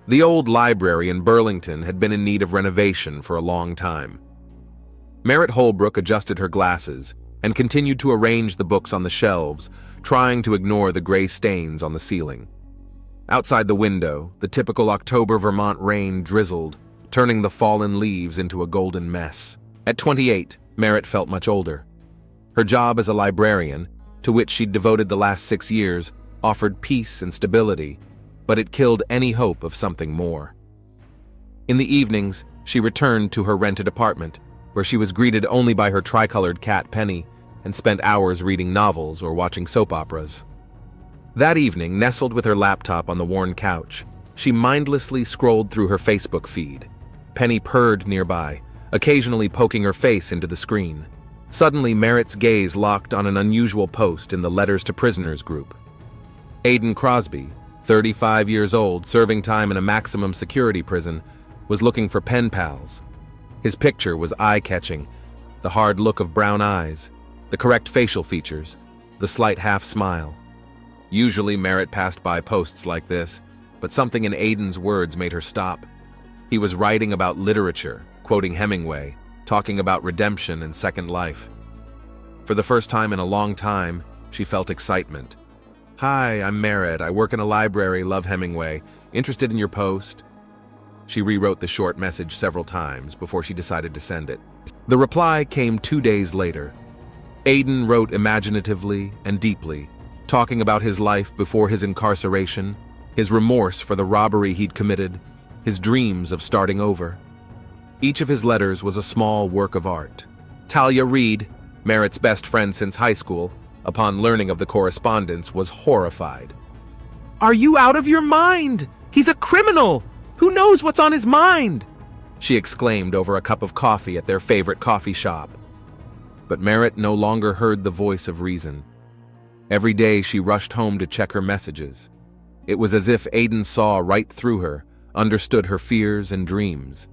The old library in Burlington had been in need of renovation for a long time. Merritt Holbrook adjusted her glasses and continued to arrange the books on the shelves, trying to ignore the gray stains on the ceiling. Outside the window, the typical October Vermont rain drizzled, turning the fallen leaves into a golden mess. At 28, Merritt felt much older. Her job as a librarian, to which she'd devoted the last 6 years, offered peace and stability, but it killed any hope of something more. In the evenings, she returned to her rented apartment, where she was greeted only by her tricolored cat Penny, and spent hours reading novels or watching soap operas. That evening, nestled with her laptop on the worn couch, she mindlessly scrolled through her Facebook feed. Penny purred nearby, occasionally poking her face into the screen. Suddenly, Merritt's gaze locked on an unusual post in the Letters to Prisoners group. Aiden Crosby, 35 years old, serving time in a maximum security prison, was looking for pen pals. His picture was eye-catching, the hard look of brown eyes, the correct facial features, the slight half-smile. Usually Merritt passed by posts like this, but something in Aiden's words made her stop. He was writing about literature, quoting Hemingway, talking about redemption and second life. For the first time in a long time, she felt excitement. "Hi, I'm Merritt. I work in a library, love Hemingway. Interested in your post?" She rewrote the short message several times before she decided to send it. The reply came 2 days later. Aiden wrote imaginatively and deeply, talking about his life before his incarceration, his remorse for the robbery he'd committed, his dreams of starting over. Each of his letters was a small work of art. Talia Reed, Merritt's best friend since high school, upon learning of the correspondence, was horrified. "Are you out of your mind? He's a criminal! Who knows what's on his mind?" she exclaimed over a cup of coffee at their favorite coffee shop. But Merritt no longer heard the voice of reason. Every day she rushed home to check her messages. It was as if Aiden saw right through her, understood her fears and dreams.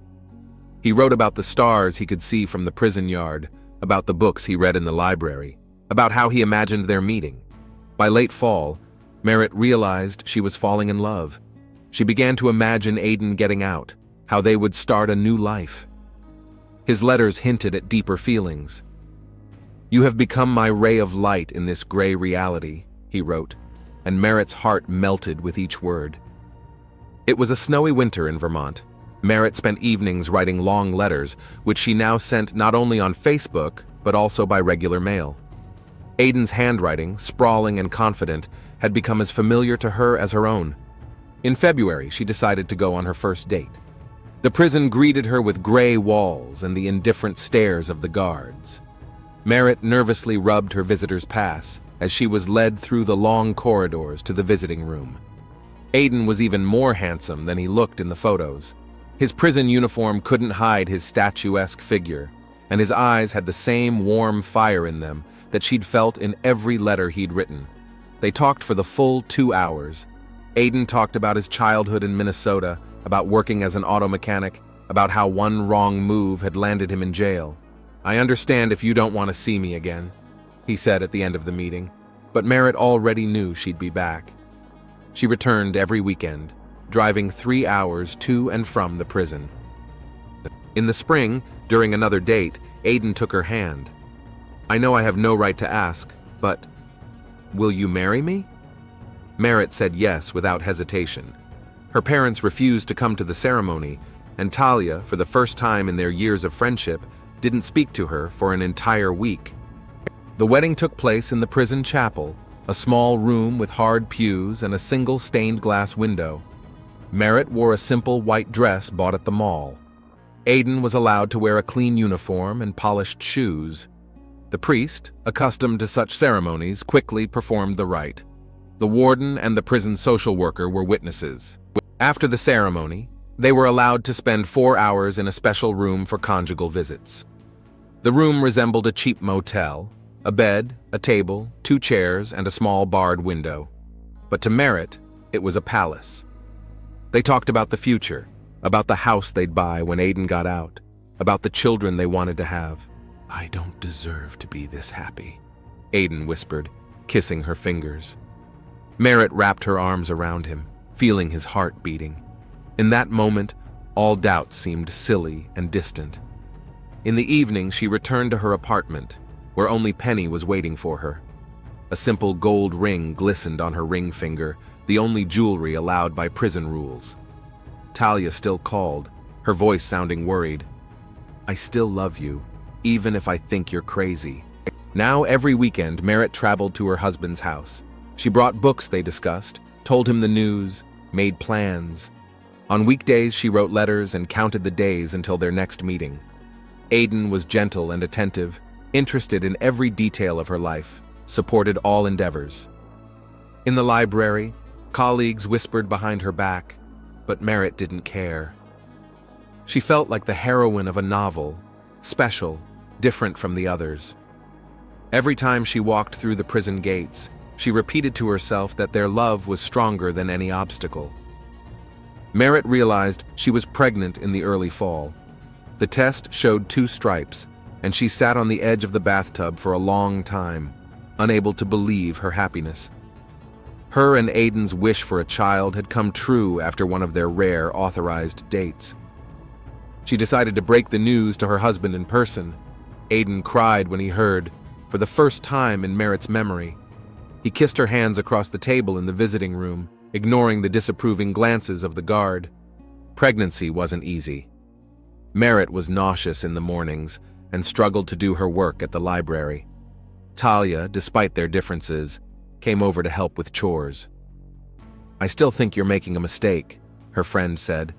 He wrote about the stars he could see from the prison yard, about the books he read in the library, about how he imagined their meeting. By late fall, Merritt realized she was falling in love. She began to imagine Aiden getting out, how they would start a new life. His letters hinted at deeper feelings. "You have become my ray of light in this gray reality," he wrote, and Merritt's heart melted with each word. It was a snowy winter in Vermont. Merritt spent evenings writing long letters, which she now sent not only on Facebook, but also by regular mail. Aiden's handwriting, sprawling and confident, had become as familiar to her as her own. In February, she decided to go on her first date. The prison greeted her with gray walls and the indifferent stares of the guards. Merritt nervously rubbed her visitor's pass as she was led through the long corridors to the visiting room. Aiden was even more handsome than he looked in the photos. His prison uniform couldn't hide his statuesque figure, and his eyes had the same warm fire in them that she'd felt in every letter he'd written. They talked for the full 2 hours. Aiden talked about his childhood in Minnesota, about working as an auto mechanic, about how one wrong move had landed him in jail. "I understand if you don't want to see me again," he said at the end of the meeting, but Merritt already knew she'd be back. She returned every weekend, driving 3 hours to and from the prison. In the spring, during another date, Aiden took her hand. "I know I have no right to ask, but will you marry me?" Merritt said yes without hesitation. Her parents refused to come to the ceremony, and Talia, for the first time in their years of friendship, didn't speak to her for an entire week. The wedding took place in the prison chapel, a small room with hard pews and a single stained glass window. Merritt wore a simple white dress bought at the mall. Aiden was allowed to wear a clean uniform and polished shoes. The priest, accustomed to such ceremonies, quickly performed the rite. The warden and the prison social worker were witnesses. After the ceremony, they were allowed to spend 4 hours in a special room for conjugal visits. The room resembled a cheap motel, a bed, a table, 2 chairs, and a small barred window. But to Merritt, it was a palace. They talked about the future, about the house they'd buy when Aiden got out, about the children they wanted to have. "I don't deserve to be this happy," Aiden whispered, kissing her fingers. Merritt wrapped her arms around him, feeling his heart beating. In that moment, all doubt seemed silly and distant. In the evening, she returned to her apartment, where only Penny was waiting for her. A simple gold ring glistened on her ring finger, the only jewelry allowed by prison rules. Talia still called, her voice sounding worried. "I still love you, even if I think you're crazy." Now every weekend, Merritt traveled to her husband's house. She brought books they discussed, told him the news, made plans. On weekdays, she wrote letters and counted the days until their next meeting. Aiden was gentle and attentive, interested in every detail of her life, supported all endeavors. In the library, colleagues whispered behind her back, but Merritt didn't care. She felt like the heroine of a novel, special, different from the others. Every time she walked through the prison gates, she repeated to herself that their love was stronger than any obstacle. Merritt realized she was pregnant in the early fall. The test showed 2 stripes, and she sat on the edge of the bathtub for a long time, unable to believe her happiness. Her and Aiden's wish for a child had come true after one of their rare authorized dates. She decided to break the news to her husband in person. Aiden cried when he heard, for the first time in Merritt's memory. He kissed her hands across the table in the visiting room, ignoring the disapproving glances of the guard. Pregnancy wasn't easy. Merritt was nauseous in the mornings and struggled to do her work at the library. Talia, despite their differences, came over to help with chores. "I still think you're making a mistake," her friend said,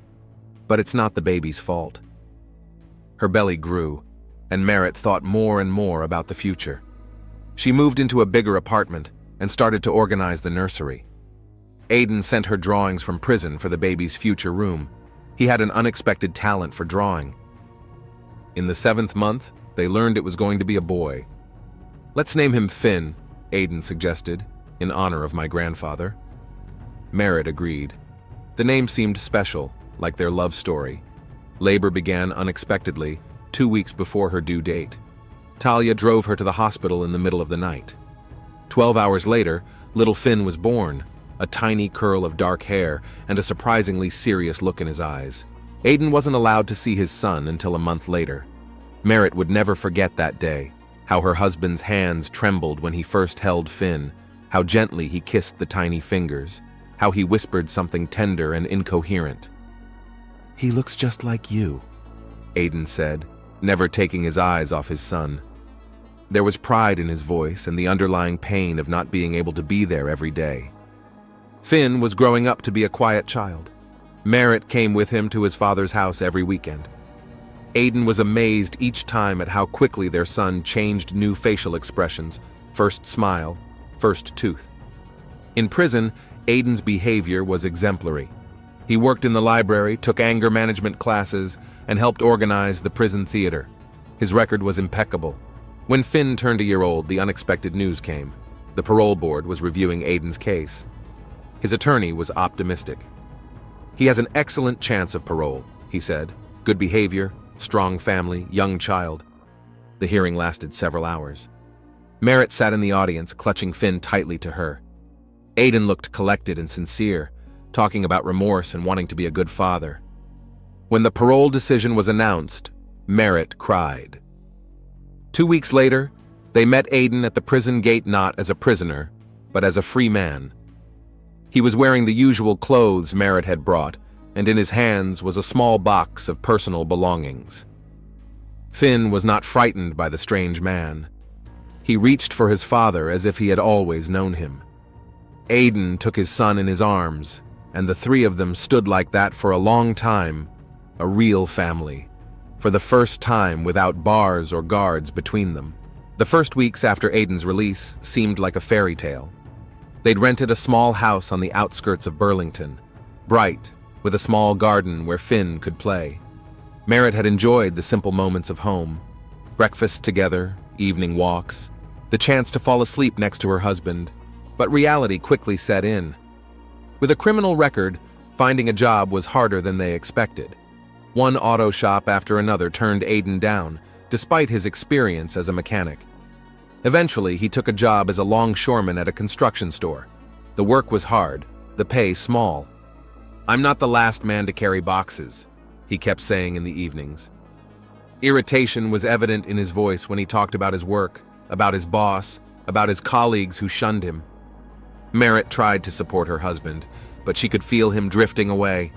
"but it's not the baby's fault." Her belly grew, and Merritt thought more and more about the future. She moved into a bigger apartment and started to organize the nursery. Aiden sent her drawings from prison for the baby's future room. He had an unexpected talent for drawing. In the 7th month, they learned it was going to be a boy. "Let's name him Finn," Aiden suggested, "in honor of my grandfather." Merritt agreed. The name seemed special, like their love story. Labor began unexpectedly, 2 weeks before her due date. Talia drove her to the hospital in the middle of the night. 12 hours later, little Finn was born, a tiny curl of dark hair and a surprisingly serious look in his eyes. Aiden wasn't allowed to see his son until a month later. Merritt would never forget that day, how her husband's hands trembled when he first held Finn, how gently he kissed the tiny fingers, how he whispered something tender and incoherent. "He looks just like you," Aiden said, never taking his eyes off his son. There was pride in his voice and the underlying pain of not being able to be there every day. Finn was growing up to be a quiet child. Merritt came with him to his father's house every weekend. Aiden was amazed each time at how quickly their son changed new facial expressions, first smile, first tooth. In prison, Aiden's behavior was exemplary. He worked in the library, took anger management classes, and helped organize the prison theater. His record was impeccable. When Finn turned a year old, the unexpected news came. The parole board was reviewing Aiden's case. His attorney was optimistic. "He has an excellent chance of parole," he said. "Good behavior, strong family, young child." The hearing lasted several hours. Merritt sat in the audience, clutching Finn tightly to her. Aiden looked collected and sincere, talking about remorse and wanting to be a good father. When the parole decision was announced, Merritt cried. 2 weeks later, they met Aiden at the prison gate not as a prisoner, but as a free man. He was wearing the usual clothes Merritt had brought, and in his hands was a small box of personal belongings. Finn was not frightened by the strange man. He reached for his father as if he had always known him. Aiden took his son in his arms, and the 3 of them stood like that for a long time, a real family, for the first time without bars or guards between them. The first weeks after Aiden's release seemed like a fairy tale. They'd rented a small house on the outskirts of Burlington, bright, with a small garden where Finn could play. Merritt had enjoyed the simple moments of home, breakfast together, evening walks, the chance to fall asleep next to her husband, but reality quickly set in. With a criminal record, finding a job was harder than they expected. One auto shop after another turned Aiden down, despite his experience as a mechanic. Eventually, he took a job as a longshoreman at a construction store. The work was hard, the pay small. "I'm not the last man to carry boxes," he kept saying in the evenings. Irritation was evident in his voice when he talked about his work, about his boss, about his colleagues who shunned him. Merritt tried to support her husband, but she could feel him drifting away.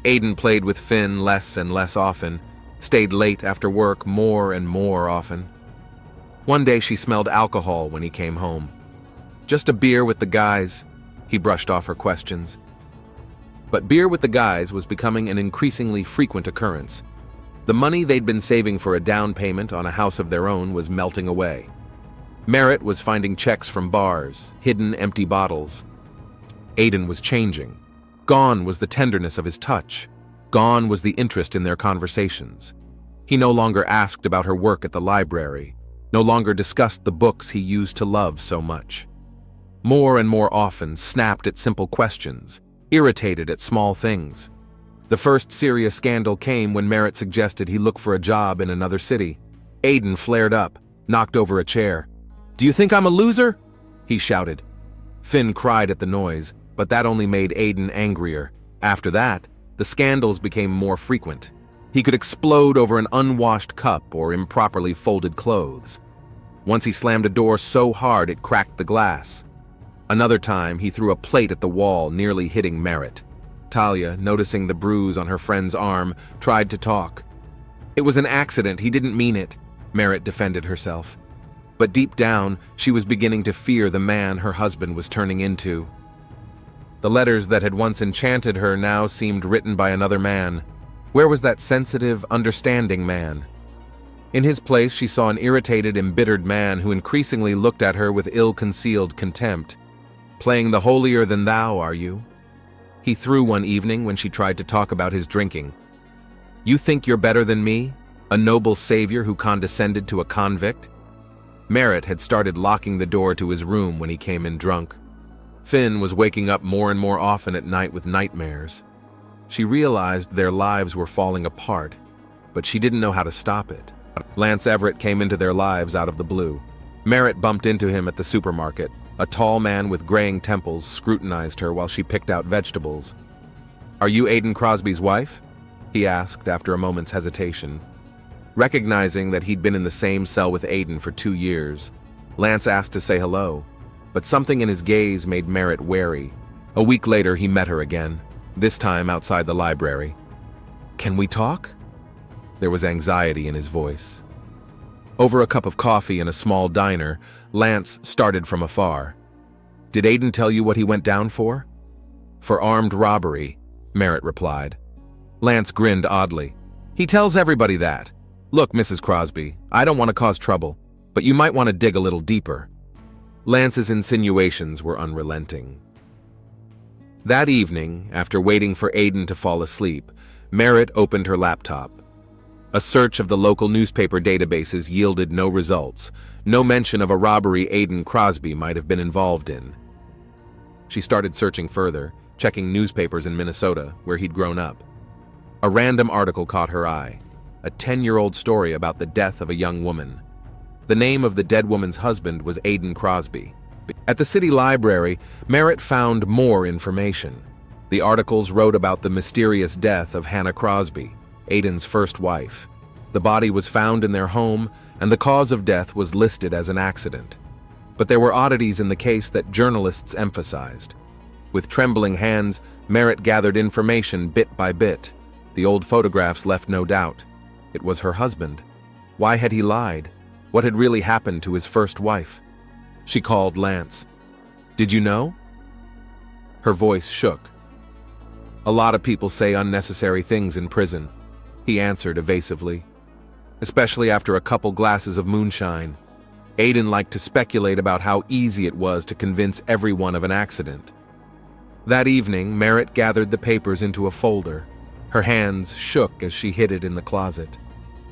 Aiden played with Finn less and less often, stayed late after work more and more often. One day she smelled alcohol when he came home. "Just a beer with the guys," he brushed off her questions. But beer with the guys was becoming an increasingly frequent occurrence. The money they'd been saving for a down payment on a house of their own was melting away. Merritt was finding checks from bars, hidden empty bottles. Aiden was changing. Gone was the tenderness of his touch. Gone was the interest in their conversations. He no longer asked about her work at the library, no longer discussed the books he used to love so much. More and more often snapped at simple questions, irritated at small things. The first serious scandal came when Merritt suggested he look for a job in another city. Aiden flared up, knocked over a chair. "Do you think I'm a loser?" he shouted. Finn cried at the noise, but that only made Aiden angrier. After that, the scandals became more frequent. He could explode over an unwashed cup or improperly folded clothes. Once he slammed a door so hard it cracked the glass. Another time, he threw a plate at the wall, nearly hitting Merritt. Talia, noticing the bruise on her friend's arm, tried to talk. "It was an accident, he didn't mean it," Merritt defended herself. But deep down, she was beginning to fear the man her husband was turning into. The letters that had once enchanted her now seemed written by another man. Where was that sensitive, understanding man? In his place, she saw an irritated, embittered man who increasingly looked at her with ill-concealed contempt. "Playing the holier-than-thou, are you?" He threw one evening when she tried to talk about his drinking. "You think you're better than me? A noble savior who condescended to a convict?" Merritt had started locking the door to his room when he came in drunk. Finn was waking up more and more often at night with nightmares. She realized their lives were falling apart, but she didn't know how to stop it. Lance Everett came into their lives out of the blue. Merritt bumped into him at the supermarket. A tall man with graying temples scrutinized her while she picked out vegetables. "Are you Aiden Crosby's wife?" he asked after a moment's hesitation. Recognizing that he'd been in the same cell with Aiden for 2 years, Lance asked to say hello, but something in his gaze made Merritt wary. A week later, he met her again, this time outside the library. "Can we talk?" There was anxiety in his voice. Over a cup of coffee in a small diner, Lance started from afar. "Did Aiden tell you what he went down for?" "For armed robbery," Merritt replied. Lance grinned oddly. "He tells everybody that. Look, Mrs. Crosby, I don't want to cause trouble, but you might want to dig a little deeper." Lance's insinuations were unrelenting. That evening, after waiting for Aiden to fall asleep, Merritt opened her laptop. A search of the local newspaper databases yielded no results, no mention of a robbery Aiden Crosby might have been involved in. She started searching further, checking newspapers in Minnesota, where he'd grown up. A random article caught her eye, a 10-year-old story about the death of a young woman. The name of the dead woman's husband was Aiden Crosby. At the city library, Merritt found more information. The articles wrote about the mysterious death of Hannah Crosby, Aiden's first wife. The body was found in their home, and the cause of death was listed as an accident. But there were oddities in the case that journalists emphasized. With trembling hands, Merritt gathered information bit by bit. The old photographs left no doubt. It was her husband. Why had he lied? What had really happened to his first wife? She called Lance. "Did you know?" Her voice shook. "A lot of people say unnecessary things in prison," he answered evasively. "Especially after a couple glasses of moonshine. Aiden liked to speculate about how easy it was to convince everyone of an accident." That evening, Merritt gathered the papers into a folder. Her hands shook as she hid it in the closet.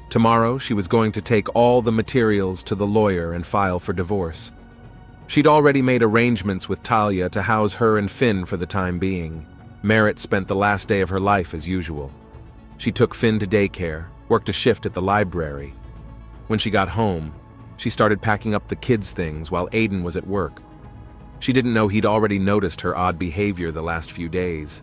Tomorrow, she was going to take all the materials to the lawyer and file for divorce. She'd already made arrangements with Talia to house her and Finn for the time being. Merritt spent the last day of her life as usual. She took Finn to daycare, worked a shift at the library. When she got home, she started packing up the kids' things while Aiden was at work. She didn't know he'd already noticed her odd behavior the last few days.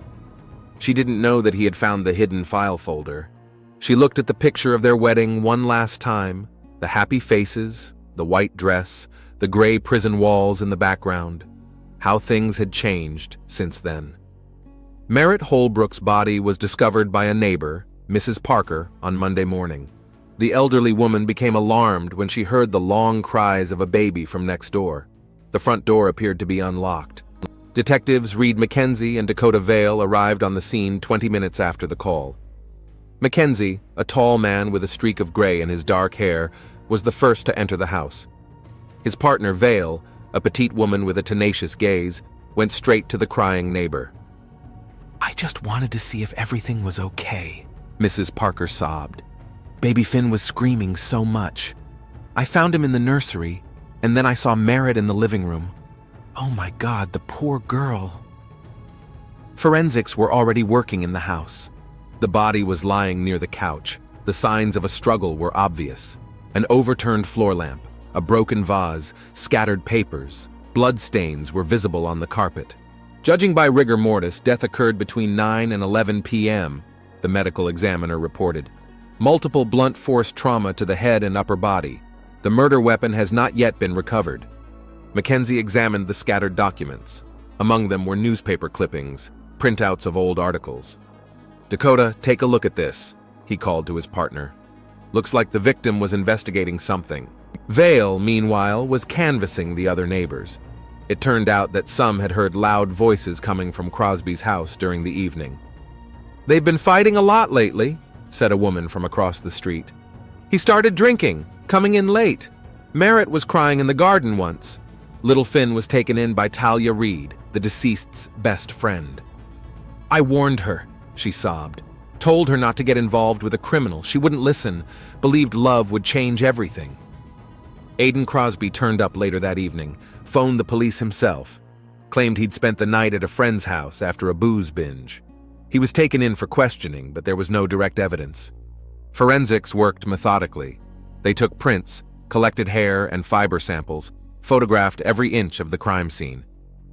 She didn't know that he had found the hidden file folder. She looked at the picture of their wedding one last time, the happy faces, the white dress, the gray prison walls in the background. How things had changed since then. Merritt Holbrook's body was discovered by a neighbor, Mrs. Parker, on Monday morning. The elderly woman became alarmed when she heard the long cries of a baby from next door. The front door appeared to be unlocked. Detectives Reed Mackenzie and Dakota Vale arrived on the scene 20 minutes after the call. Mackenzie, a tall man with a streak of gray in his dark hair, was the first to enter the house. His partner Vale, a petite woman with a tenacious gaze, went straight to the crying neighbor. "I just wanted to see if everything was okay," Mrs. Parker sobbed. "Baby Finn was screaming so much. I found him in the nursery, and then I saw Merritt in the living room. Oh my God, the poor girl." Forensics were already working in the house. The body was lying near the couch. The signs of a struggle were obvious. An overturned floor lamp, a broken vase, scattered papers, bloodstains were visible on the carpet. Judging by rigor mortis, death occurred between 9 and 11 p.m., the medical examiner reported. Multiple blunt force trauma to the head and upper body. The murder weapon has not yet been recovered. Mackenzie examined the scattered documents. Among them were newspaper clippings, printouts of old articles. "Dakota, take a look at this," he called to his partner. "Looks like the victim was investigating something." Vale, meanwhile, was canvassing the other neighbors. It turned out that some had heard loud voices coming from Crosby's house during the evening. "They've been fighting a lot lately," said a woman from across the street. "He started drinking, coming in late. Merritt was crying in the garden once." Little Finn was taken in by Talia Reed, the deceased's best friend. "I warned her," she sobbed. "Told her not to get involved with a criminal. She wouldn't listen, believed love would change everything." Aiden Crosby turned up later that evening, phoned the police himself, claimed he'd spent the night at a friend's house after a booze binge. He was taken in for questioning, but there was no direct evidence. Forensics worked methodically. They took prints, collected hair and fiber samples, photographed every inch of the crime scene.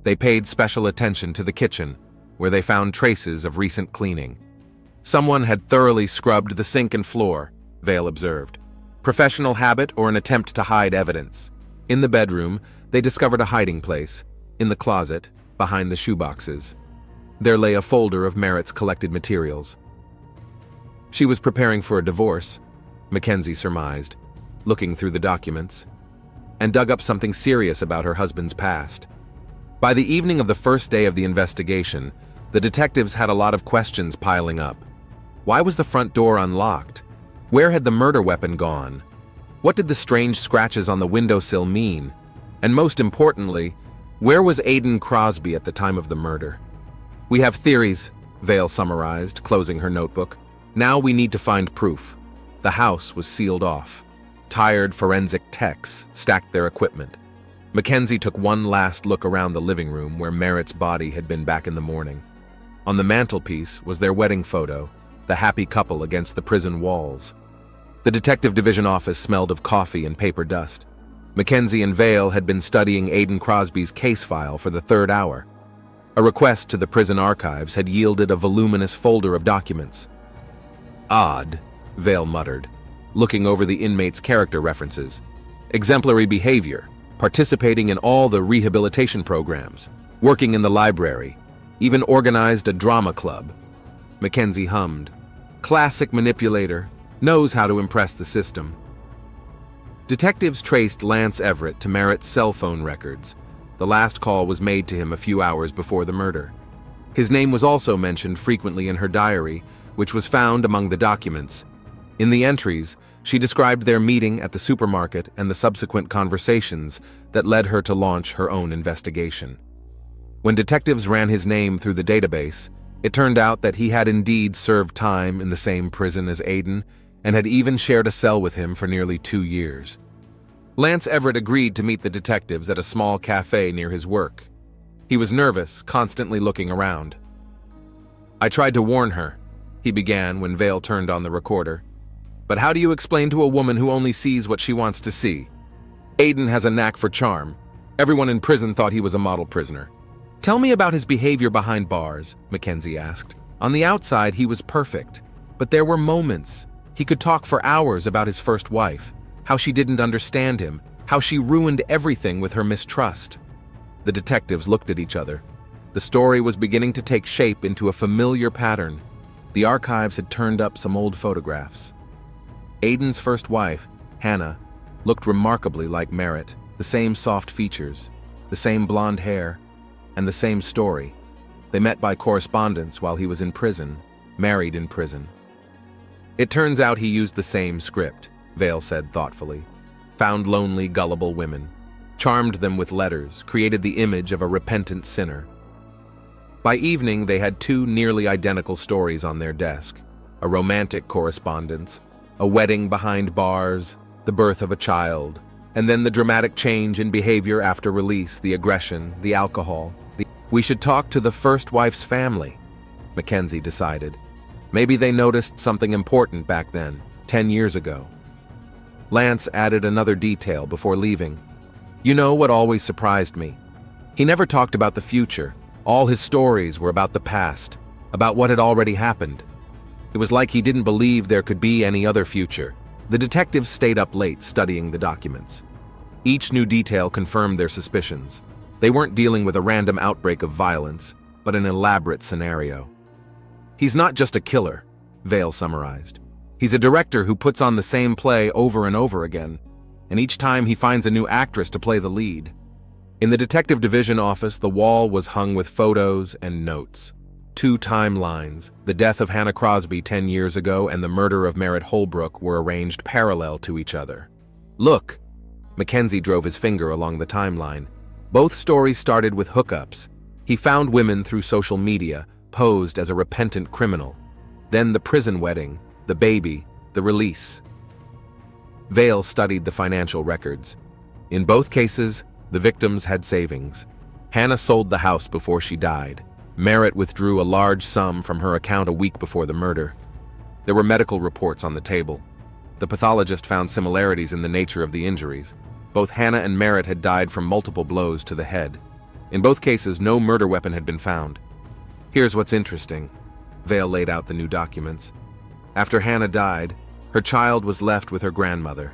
They paid special attention to the kitchen, where they found traces of recent cleaning. Someone had thoroughly scrubbed the sink and floor, Vale observed. Professional habit or an attempt to hide evidence. In the bedroom, they discovered a hiding place. In the closet, behind the shoeboxes, there lay a folder of Merritt's collected materials. She was preparing for a divorce, Mackenzie surmised, looking through the documents, and dug up something serious about her husband's past. By the evening of the first day of the investigation, the detectives had a lot of questions piling up. Why was the front door unlocked? Where had the murder weapon gone? What did the strange scratches on the windowsill mean? And most importantly, where was Aiden Crosby at the time of the murder? "We have theories," Vale summarized, closing her notebook. "Now we need to find proof." The house was sealed off. Tired forensic techs stacked their equipment. Mackenzie took one last look around the living room where Merritt's body had been back in the morning. On the mantelpiece was their wedding photo, the happy couple against the prison walls. The detective division office smelled of coffee and paper dust. Mackenzie and Vale had been studying Aiden Crosby's case file for the third hour. A request to the prison archives had yielded a voluminous folder of documents. "Odd," Vale muttered, looking over the inmates' character references. "Exemplary behavior, participating in all the rehabilitation programs, working in the library, even organized a drama club." Mackenzie hummed. "Classic manipulator, knows how to impress the system." Detectives traced Lance Everett to Merritt's cell phone records. The last call was made to him a few hours before the murder. His name was also mentioned frequently in her diary, which was found among the documents. In the entries, she described their meeting at the supermarket and the subsequent conversations that led her to launch her own investigation. When detectives ran his name through the database, it turned out that he had indeed served time in the same prison as Aiden and had even shared a cell with him for nearly 2 years. Lance Everett agreed to meet the detectives at a small cafe near his work. He was nervous, constantly looking around. "I tried to warn her," he began when Vale turned on the recorder. "But how do you explain to a woman who only sees what she wants to see? Aiden has a knack for charm. Everyone in prison thought he was a model prisoner." "Tell me about his behavior behind bars," Mackenzie asked. On the outside, he was perfect, but there were moments. He could talk for hours about his first wife, how she didn't understand him, how she ruined everything with her mistrust. The detectives looked at each other. The story was beginning to take shape into a familiar pattern. The archives had turned up some old photographs. Aiden's first wife, Hannah, looked remarkably like Merritt, the same soft features, the same blonde hair, and the same story. They met by correspondence while he was in prison, married in prison. It turns out he used the same script, Vale said thoughtfully. Found lonely, gullible women, charmed them with letters, created the image of a repentant sinner. By evening, they had two nearly identical stories on their desk: a romantic correspondence, a wedding behind bars, the birth of a child, and then the dramatic change in behavior after release, the aggression, the alcohol. We should talk to the first wife's family, Mackenzie decided. Maybe they noticed something important back then, 10 years ago. Lance added another detail before leaving. You know what always surprised me? He never talked about the future. All his stories were about the past, about what had already happened. It was like he didn't believe there could be any other future. The detectives stayed up late studying the documents. Each new detail confirmed their suspicions. They weren't dealing with a random outbreak of violence, but an elaborate scenario. He's not just a killer, Vale summarized. He's a director who puts on the same play over and over again, and each time he finds a new actress to play the lead. In the detective division office, the wall was hung with photos and notes. Two timelines, the death of Hannah Crosby 10 years ago and the murder of Merritt Holbrook, were arranged parallel to each other. Look! Mackenzie drove his finger along the timeline. Both stories started with hookups. He found women through social media, posed as a repentant criminal. Then the prison wedding, the baby, the release. Vale studied the financial records. In both cases, the victims had savings. Hannah sold the house before she died. Merritt withdrew a large sum from her account a week before the murder. There were medical reports on the table. The pathologist found similarities in the nature of the injuries. Both Hannah and Merritt had died from multiple blows to the head. In both cases, no murder weapon had been found. Here's what's interesting. Vale laid out the new documents. After Hannah died, her child was left with her grandmother.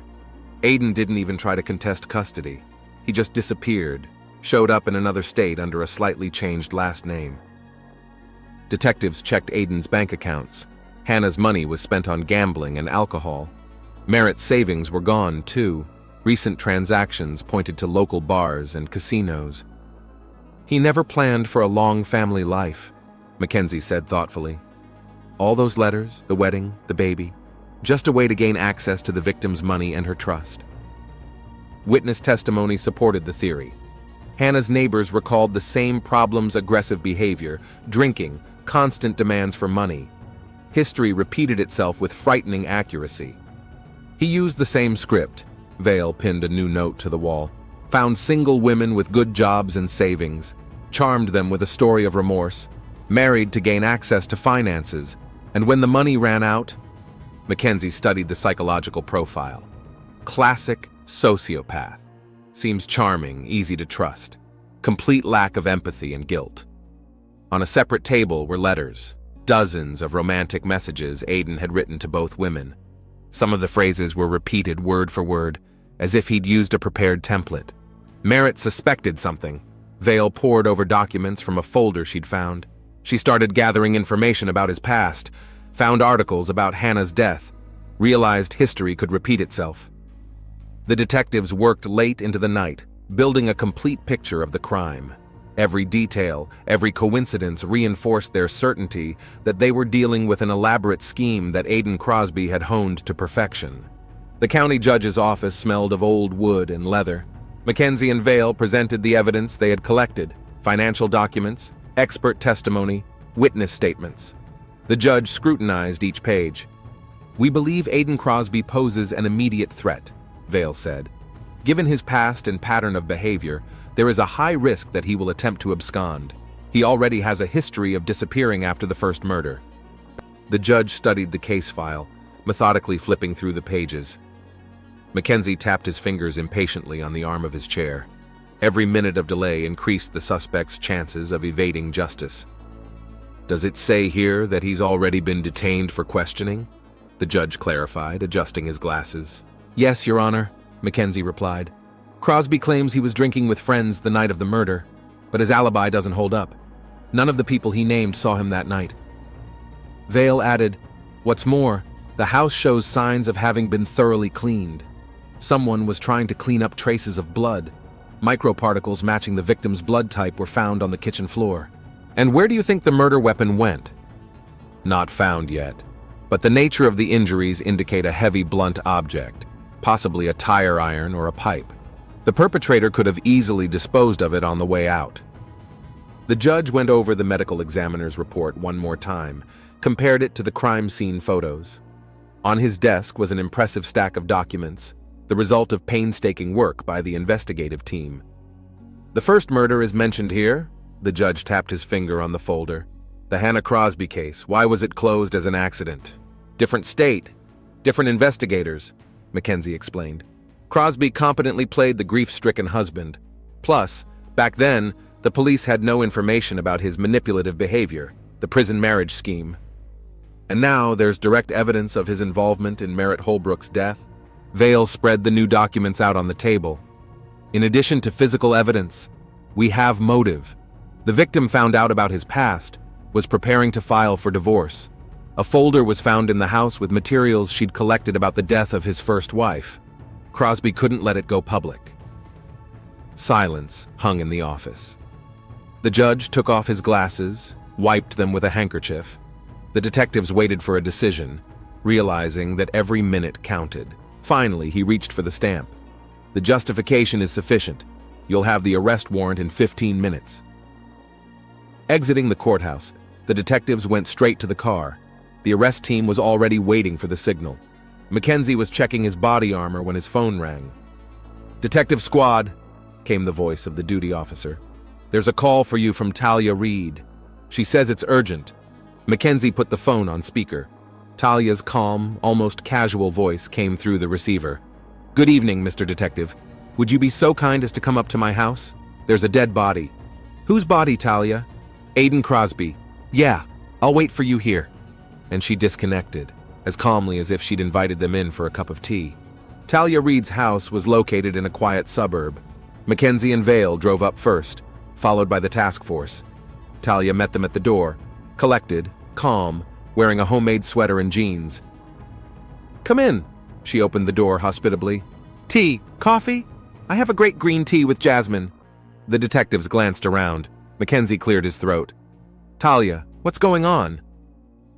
Aiden didn't even try to contest custody. He just disappeared, showed up in another state under a slightly changed last name. Detectives checked Aiden's bank accounts. Hannah's money was spent on gambling and alcohol. Merritt's savings were gone, too. Recent transactions pointed to local bars and casinos. He never planned for a long family life, Mackenzie said thoughtfully. All those letters, the wedding, the baby, just a way to gain access to the victim's money and her trust. Witness testimony supported the theory. Hannah's neighbors recalled the same problems: aggressive behavior, drinking, constant demands for money. History repeated itself with frightening accuracy. He used the same script. Vale pinned a new note to the wall. Found single women with good jobs and savings, charmed them with a story of remorse, married to gain access to finances, and when the money ran out, Mackenzie studied the psychological profile. Classic sociopath. Seems charming, easy to trust. Complete lack of empathy and guilt. On a separate table were letters, dozens of romantic messages Aiden had written to both women. Some of the phrases were repeated word for word, as if he'd used a prepared template. Merritt suspected something. Vale pored over documents from a folder she'd found. She started gathering information about his past, found articles about Hannah's death, realized history could repeat itself. The detectives worked late into the night, building a complete picture of the crime. Every detail, every coincidence reinforced their certainty that they were dealing with an elaborate scheme that Aiden Crosby had honed to perfection. The county judge's office smelled of old wood and leather. Mackenzie and Vale presented the evidence they had collected: financial documents, expert testimony, witness statements. The judge scrutinized each page. "We believe Aiden Crosby poses an immediate threat," Vale said. "Given his past and pattern of behavior, there is a high risk that he will attempt to abscond. He already has a history of disappearing after the first murder." The judge studied the case file, methodically flipping through the pages. Mackenzie tapped his fingers impatiently on the arm of his chair. Every minute of delay increased the suspect's chances of evading justice. Does it say here that he's already been detained for questioning? The judge clarified, adjusting his glasses. Yes, Your Honor, Mackenzie replied. Crosby claims he was drinking with friends the night of the murder, but his alibi doesn't hold up. None of the people he named saw him that night. Vale added, what's more, the house shows signs of having been thoroughly cleaned. Someone was trying to clean up traces of blood. Microparticles matching the victim's blood type were found on the kitchen floor. And where do you think the murder weapon went? Not found yet, but the nature of the injuries indicate a heavy blunt object, possibly a tire iron or a pipe. The perpetrator could have easily disposed of it on the way out. The judge went over the medical examiner's report one more time, compared it to the crime scene photos. On his desk was an impressive stack of documents, the result of painstaking work by the investigative team. The first murder is mentioned here. The judge tapped his finger on the folder. The Hannah Crosby case. Why was it closed as an accident? Different state, different investigators, Mackenzie explained. Crosby competently played the grief-stricken husband. Plus, back then, the police had no information about his manipulative behavior, the prison marriage scheme. And now there's direct evidence of his involvement in Merritt Holbrook's death. Vale spread the new documents out on the table. In addition to physical evidence, we have motive. The victim found out about his past, was preparing to file for divorce. A folder was found in the house with materials she'd collected about the death of his first wife. Crosby couldn't let it go public. Silence hung in the office. The judge took off his glasses, wiped them with a handkerchief. The detectives waited for a decision, realizing that every minute counted. Finally, he reached for the stamp. The justification is sufficient. You'll have the arrest warrant in 15 minutes. Exiting the courthouse, the detectives went straight to the car. The arrest team was already waiting for the signal. Mackenzie was checking his body armor when his phone rang. "Detective Squad," came the voice of the duty officer. "There's a call for you from Talia Reed. She says it's urgent." Mackenzie put the phone on speaker. Talia's calm, almost casual voice came through the receiver. "Good evening, Mr. Detective. Would you be so kind as to come up to my house? There's a dead body." "Whose body, Talia?" "Aiden Crosby." "Yeah, I'll wait for you here." And she disconnected, as calmly as if she'd invited them in for a cup of tea. Talia Reed's house was located in a quiet suburb. Mackenzie and Vale drove up first, followed by the task force. Talia met them at the door, collected, calm, wearing a homemade sweater and jeans. "Come in." She opened the door hospitably. "Tea? Coffee? I have a great green tea with jasmine." The detectives glanced around. Mackenzie cleared his throat. "Talia, what's going on?"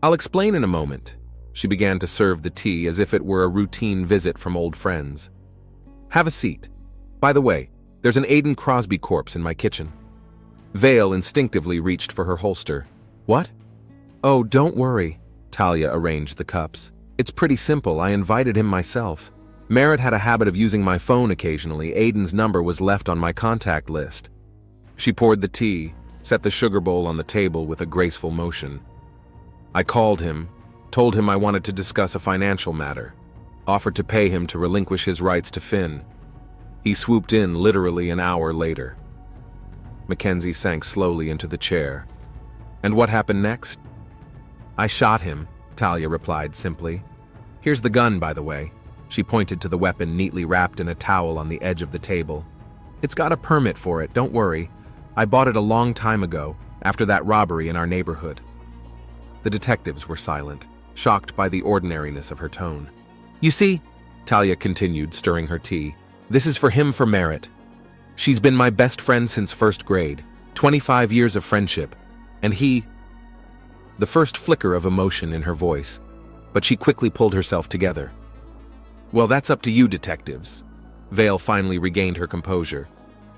"I'll explain in a moment." She began to serve the tea as if it were a routine visit from old friends. "Have a seat. By the way, there's an Aiden Crosby corpse in my kitchen." Vale instinctively reached for her holster. "What?" "Oh, don't worry." Talia arranged the cups. "It's pretty simple. I invited him myself. Merritt had a habit of using my phone occasionally. Aiden's number was left on my contact list." She poured the tea, set the sugar bowl on the table with a graceful motion. "I called him, told him I wanted to discuss a financial matter, offered to pay him to relinquish his rights to Finn. He swooped in literally an hour later." Mackenzie sank slowly into the chair. "And what happened next?" "I shot him," Talia replied simply. "Here's the gun, by the way." She pointed to the weapon neatly wrapped in a towel on the edge of the table. "It's got a permit for it, don't worry. I bought it a long time ago, after that robbery in our neighborhood." The detectives were silent, shocked by the ordinariness of her tone. "You see," Talia continued, stirring her tea, "this is for him for Merritt. She's been my best friend since first grade, 25 years of friendship, and he—" The first flicker of emotion in her voice, but she quickly pulled herself together. "Well, that's up to you, detectives." Vale finally regained her composure.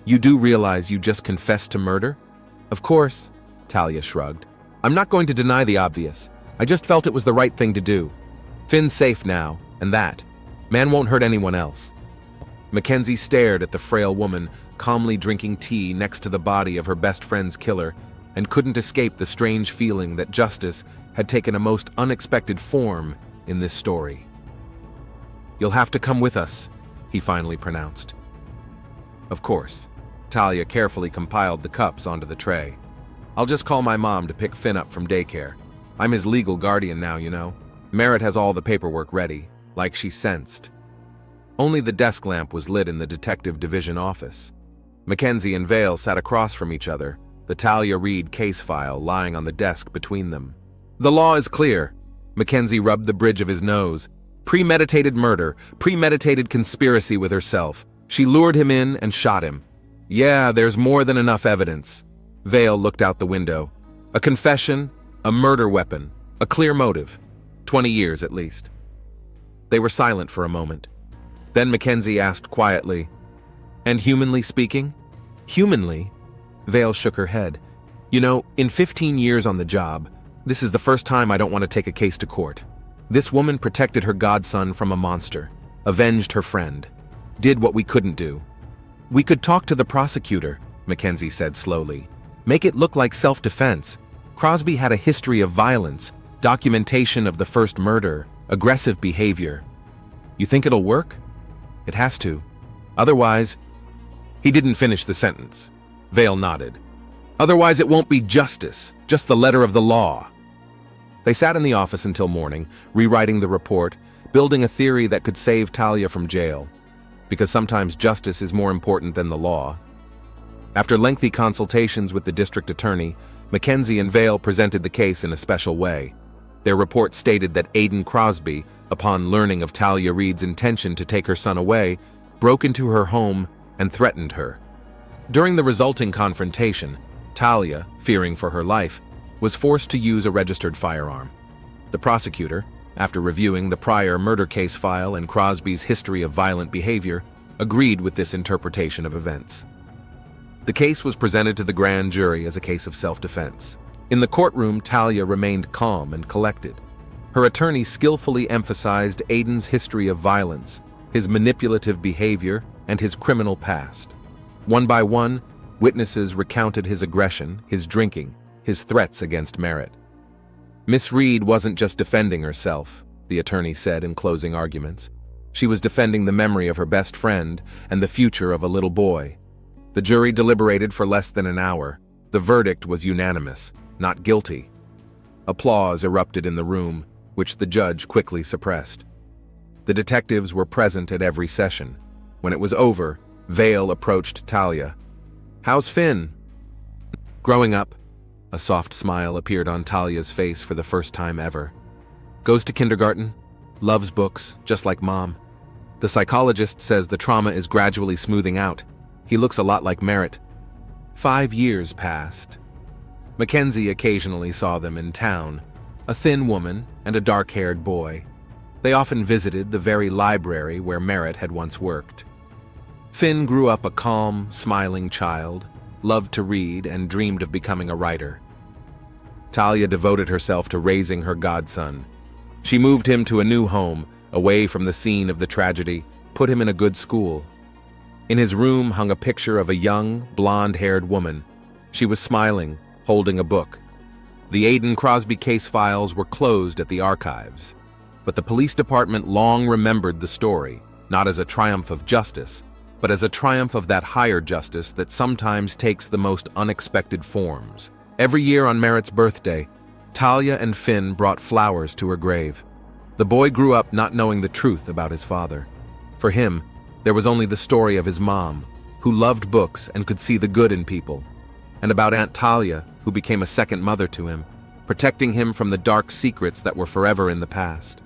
"You do realize you just confessed to murder?" "Of course," Talia shrugged. "I'm not going to deny the obvious. I just felt it was the right thing to do. Finn's safe now, and that. Man won't hurt anyone else." Mackenzie stared at the frail woman calmly drinking tea next to the body of her best friend's killer and couldn't escape the strange feeling that justice had taken a most unexpected form in this story. "You'll have to come with us," he finally pronounced. Of course. Talia carefully compiled the cups onto the tray. I'll just call my mom to pick Finn up from daycare. I'm his legal guardian now, you know. Merritt has all the paperwork ready, like she sensed. Only the desk lamp was lit in the detective division office. Mackenzie and Vale sat across from each other, the Talia Reid case file lying on the desk between them. The law is clear. Mackenzie rubbed the bridge of his nose. Premeditated murder, premeditated conspiracy with herself. She lured him in and shot him. Yeah, there's more than enough evidence. Vale looked out the window. A confession, a murder weapon, a clear motive. 20 years at least. They were silent for a moment. Then Mackenzie asked quietly, "And humanly speaking?" "Humanly?" Vale shook her head. "You know, in 15 years on the job, this is the first time I don't want to take a case to court. This woman protected her godson from a monster, avenged her friend, did what we couldn't do. We could talk to the prosecutor," Mackenzie said slowly. "Make it look like self-defense. Crosby had a history of violence, documentation of the first murder, aggressive behavior. You think it'll work? It has to. Otherwise..." He didn't finish the sentence. Vale nodded. "Otherwise it won't be justice, just the letter of the law." They sat in the office until morning, rewriting the report, building a theory that could save Talia from jail. Because sometimes justice is more important than the law. After lengthy consultations with the district attorney, Mackenzie and Vale presented the case in a special way. Their report stated that Aiden Crosby, upon learning of Talia Reid's intention to take her son away, broke into her home and threatened her. During the resulting confrontation, Talia, fearing for her life, was forced to use a registered firearm. The prosecutor, after reviewing the prior murder case file and Crosby's history of violent behavior, agreed with this interpretation of events. The case was presented to the grand jury as a case of self-defense. In the courtroom, Talia remained calm and collected. Her attorney skillfully emphasized Aiden's history of violence, his manipulative behavior, and his criminal past. One by one, witnesses recounted his aggression, his drinking, his threats against Merritt. Miss Reid wasn't just defending herself, the attorney said in closing arguments. She was defending the memory of her best friend and the future of a little boy. The jury deliberated for less than an hour. The verdict was unanimous, not guilty. Applause erupted in the room, which the judge quickly suppressed. The detectives were present at every session. When it was over, Vale approached Talia. "How's Finn?" "Growing up." A soft smile appeared on Talia's face for the first time ever. "Goes to kindergarten. Loves books, just like Mom. The psychologist says the trauma is gradually smoothing out. He looks a lot like Merritt." 5 years passed. Mackenzie occasionally saw them in town, a thin woman and a dark-haired boy. They often visited the very library where Merritt had once worked. Finn grew up a calm, smiling child, loved to read, and dreamed of becoming a writer. Talia devoted herself to raising her godson. She moved him to a new home, away from the scene of the tragedy, put him in a good school. In his room hung a picture of a young, blonde-haired woman. She was smiling, holding a book. The Aiden Crosby case files were closed at the archives, but the police department long remembered the story, not as a triumph of justice, but as a triumph of that higher justice that sometimes takes the most unexpected forms. Every year on Merritt's birthday, Talia and Finn brought flowers to her grave. The boy grew up not knowing the truth about his father. For him, there was only the story of his mom, who loved books and could see the good in people, and about Aunt Talia, who became a second mother to him, protecting him from the dark secrets that were forever in the past.